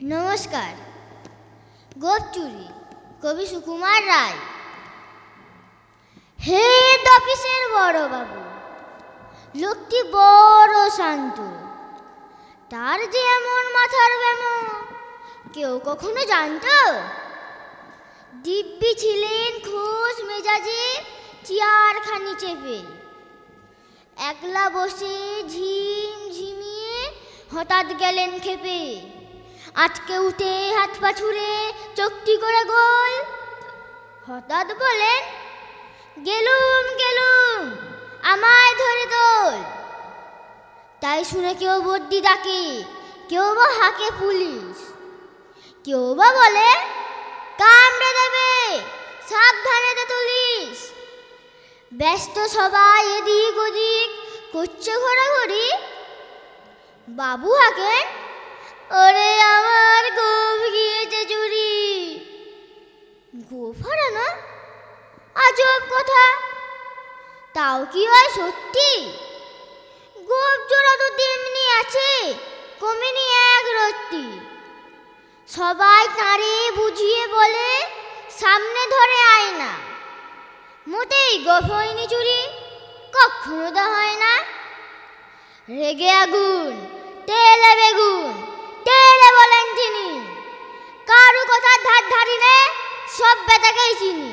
নমস্কার। গোপ চুরি, কবি সুকুমার রায়। হেড অফিসের বড় বাবু, লোকটি বড় শান্ত। তার যে এমন মাথার ব্যামো কেউ কখনো জানত? দিব্যি ছিলেন খোশ মেজাজে চেয়ারখানি চেপে, একলা বসে ঝিমঝিমিয়ে হঠাৎ গেলেন খেপে। আজকে উঠে হাত পা ছুড়ে চোখটি করে গোল, হঠাৎ বলেন, গেলুম গেলুম আমায় ধরে দোল। তাই শুনে কেউ বদ্যি ডাকে, কেউ বা হাঁকে পুলিশ, কেউ বা বলে কামড়ে দেবে সাবধানে দে তুলিস। ব্যস্ত সবাই এদিক ওদিক করছে ঘোরাঘুরি। বাবু হাঁকেন, ওরে আমার গোপ গিয়েছে চুরি। গোপ হারানো আজব কথা, তাও কি হয় সত্যি? গোপ জোড়া তো তেমনি আছে, কমেনি এক রত্তি। সবাই তাঁরে বুঝিয়ে বলে, সামনে ধরে আয় না। মোটেই গোপ হয়নি চুরি, কখনো তা হয় না। রেগে আগুন, তেলে বেগুন, তেলে বলেন তিনি, কারু কথার ধার ধারি নে, সব বেটাকেই চিনি।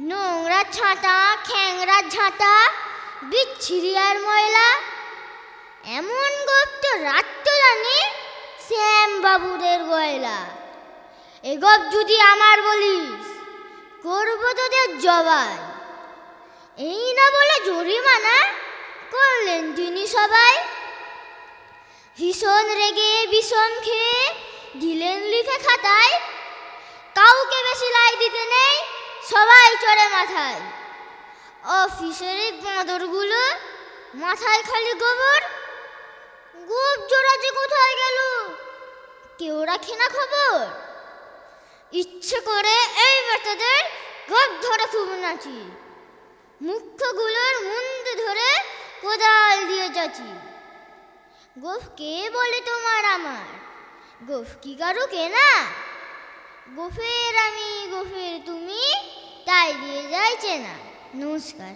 নোংরা ছাঁটা, খ্যাংরা ঝাঁটা, বিচ্ছিরি আর ময়লা, এমন গোপ তো রাত জানি শ্যাম বাবুদের গয়লা। এ গোপ যদি আমার বলিস, করব তোদের জবাই। এই না বলে জরিমানা করলেন তিনি সবাই। ভীষণ রেগে বিষম খেয়ে দিলেন লিখে খাতায়, কাউকে বেশি লাই দিতে নেই, সবাই চড়ে মাথায়। অফিসের এই বাঁদরগুলো মাথায় খালি গোবর। গোপ জোড়া যে কোথায় গেল কেউ রাখে না খবর। ইচ্ছে করে এই বেটাদের গোপ ধরে খুব নাচি, মুখ্যগুলোর মুন্ডু ধরে কোদাল দিয়ে যাচ্ছি। গোফ কে বলে তোমার আমার? গোফ কি কারো কেনা? গোফের আমি গোফের তুমি, তাই দিয়ে যায় চেনা। নমস্কার।